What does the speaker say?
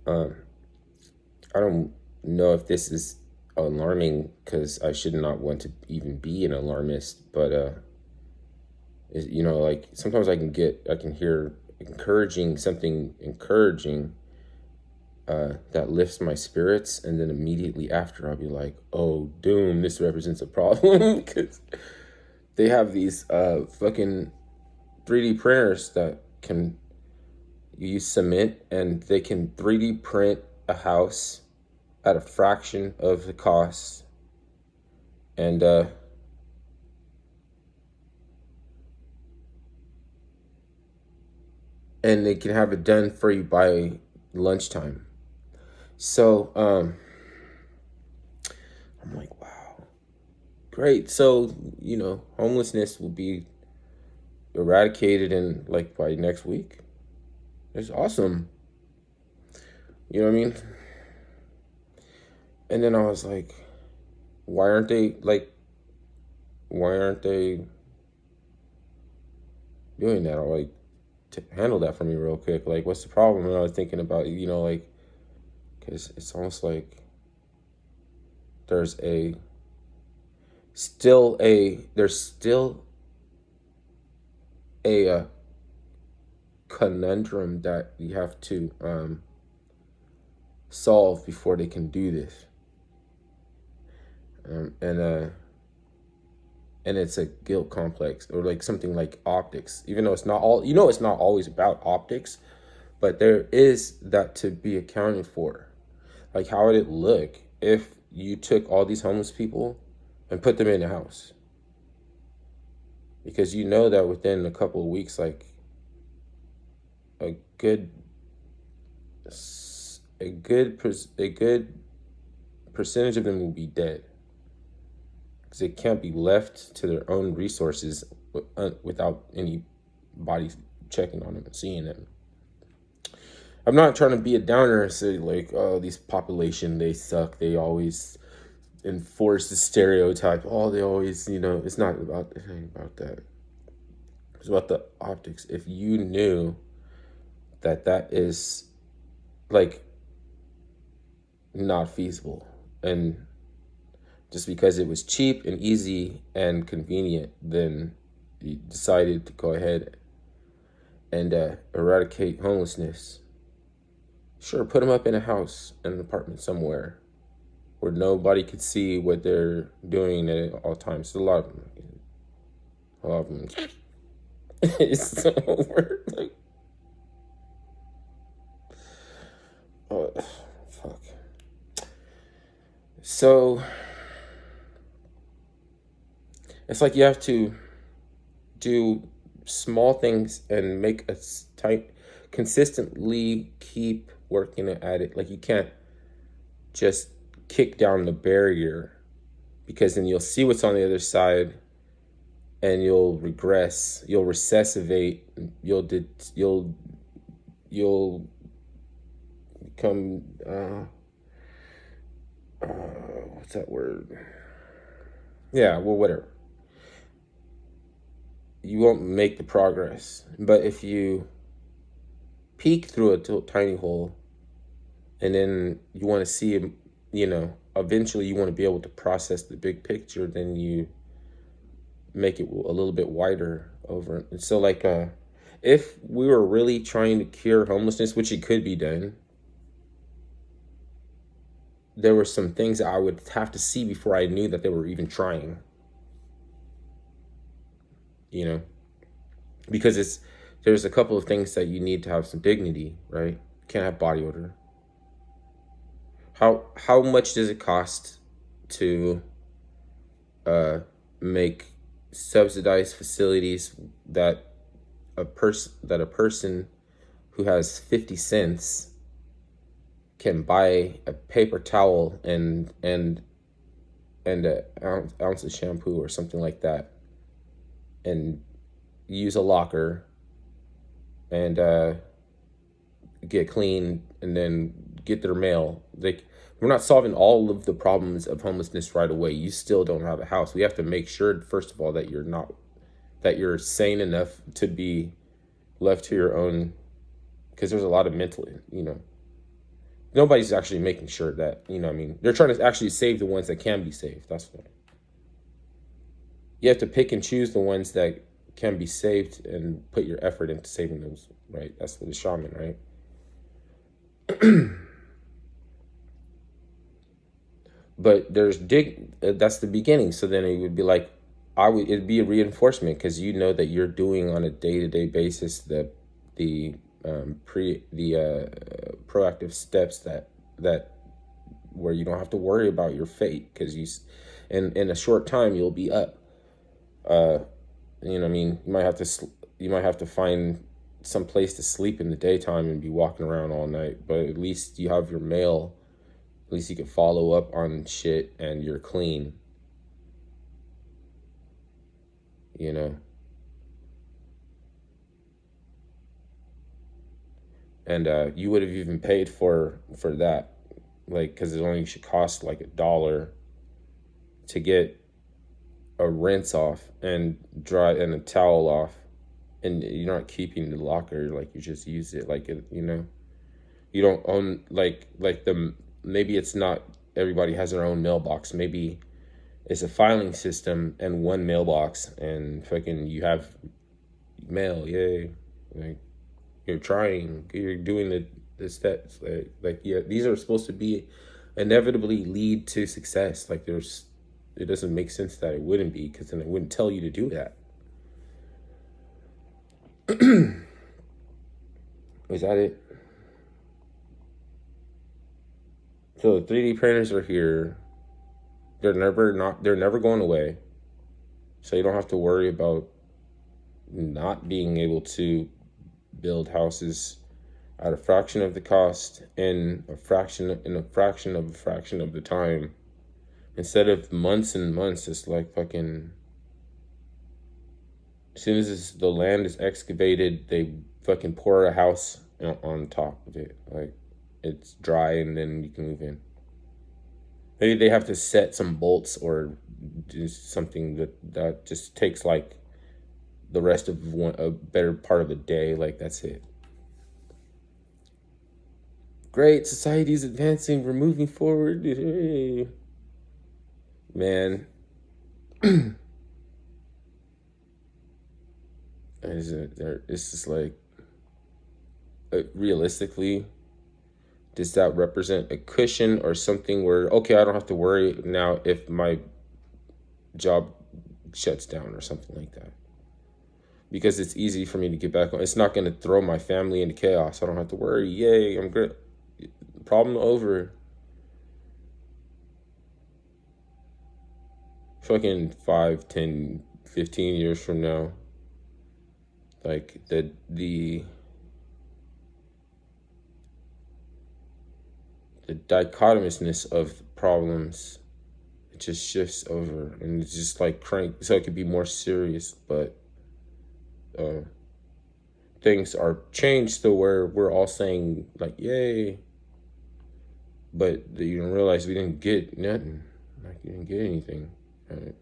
Um, I don't know if this is alarming because I should not want to even be an alarmist, but like sometimes I can hear something encouraging that lifts my spirits, and then immediately after I'll be like, oh, doom, this represents a problem because they have these fucking 3D printers that can use cement, and they can 3D print a house at a fraction of the cost, and they can have it done for you by lunchtime. So I'm like, wow, great. So homelessness will be eradicated in like by next week. It's awesome. You know what I mean? And then I was like, why aren't they like why aren't they doing that, or like to handle that for me real quick? Like, what's the problem? And I was thinking about, like, because it's almost like there's a there's still a conundrum that you have to solve before they can do this. And it's a guilt complex, or like something like optics, even though it's not always about optics, but there is that to be accounted for. Like, how would it look if you took all these homeless people and put them in a house? Because you know that within a couple of weeks, like a good a good percentage of them will be dead, because they can't be left to their own resources without anybody checking on them and seeing them. I'm not trying to be a downer and say like, oh, these population, they suck. They always enforce the stereotype. Oh, they always, it's not about that. It's about the optics. If you knew that is like not feasible, and just because it was cheap and easy and convenient, then you decided to go ahead and eradicate homelessness. Sure, put them up in a house, in an apartment somewhere where nobody could see what they're doing at all times. A lot of them, it's so over. Like, oh, fuck. So it's like you have to do small things and make a tight, consistently keep working at it. Like, you can't just kick down the barrier, because then you'll see what's on the other side and you'll regress, you'll recessivate, you'll become what's that word? Yeah, well, whatever. You won't make the progress. But if you peek through a tiny hole, and then you want to see, eventually you want to be able to process the big picture, then you make it a little bit wider over. And so, like, if we were really trying to cure homelessness, which it could be done, there were some things that I would have to see before I knew that they were even trying. You know, because there's a couple of things that you need to have some dignity, right? You can't have body odor. How much does it cost to make subsidized facilities that a person who has 50 cents can buy a paper towel and an ounce of shampoo or something like that, and use a locker, and get clean, and then get their mail. Like, we're not solving all of the problems of homelessness right away. You still don't have a house. We have to make sure, first of all, that you're sane enough to be left to your own, because there's a lot of mental, Nobody's actually making sure that, you know what I mean? They're trying to actually save the ones that can be saved. That's what. You have to pick and choose the ones that can be saved and put your effort into saving those, right? That's the shaman, right? But that's the beginning. So then it would be like, it'd be a reinforcement because you know that you're doing on a day-to-day basis the proactive steps that where you don't have to worry about your fate, because in a short time you'll be up. You know what I mean? You might have to find some place to sleep in the daytime and be walking around all night, but at least you have your mail. At least you can follow up on shit and you're clean. You know? And you would have even paid for that, like, because it only should cost like $1 to get a rinse off and dry and a towel off, and you're not keeping the locker, like you just use it like it, you know. You don't own like the maybe it's not everybody has their own mailbox. Maybe it's a filing system and one mailbox, and fucking you have mail. Yay! Like you're doing the steps. Yeah, these are supposed to be inevitably lead to success. Like it doesn't make sense that it wouldn't be, because then it wouldn't tell you to do that. Is that it? So the 3D printers are here. They're never going away. So you don't have to worry about not being able to build houses at a fraction of the cost in a fraction of the time. Instead of months and months, it's like fucking, as soon as the land is excavated, they fucking pour a house on top of it. Like, it's dry and then you can move in. Maybe they have to set some bolts or do something that just takes like the rest of a better part of a day. Like, that's it. Great, society's advancing. We're moving forward. Hey. Man. It's just like, realistically, does that represent a cushion or something where, okay, I don't have to worry now if my job shuts down or something like that, because it's easy for me to get back on. It's not going to throw my family into chaos. I don't have to worry. Yay, I'm good. Problem over. Fucking 5, 10, 15 years from now, like the dichotomousness of problems, it just shifts over, and it's just like crank, so it could be more serious, but things are changed to where we're all saying like yay, but you don't realize we didn't get nothing. Like, you didn't get anything. Right?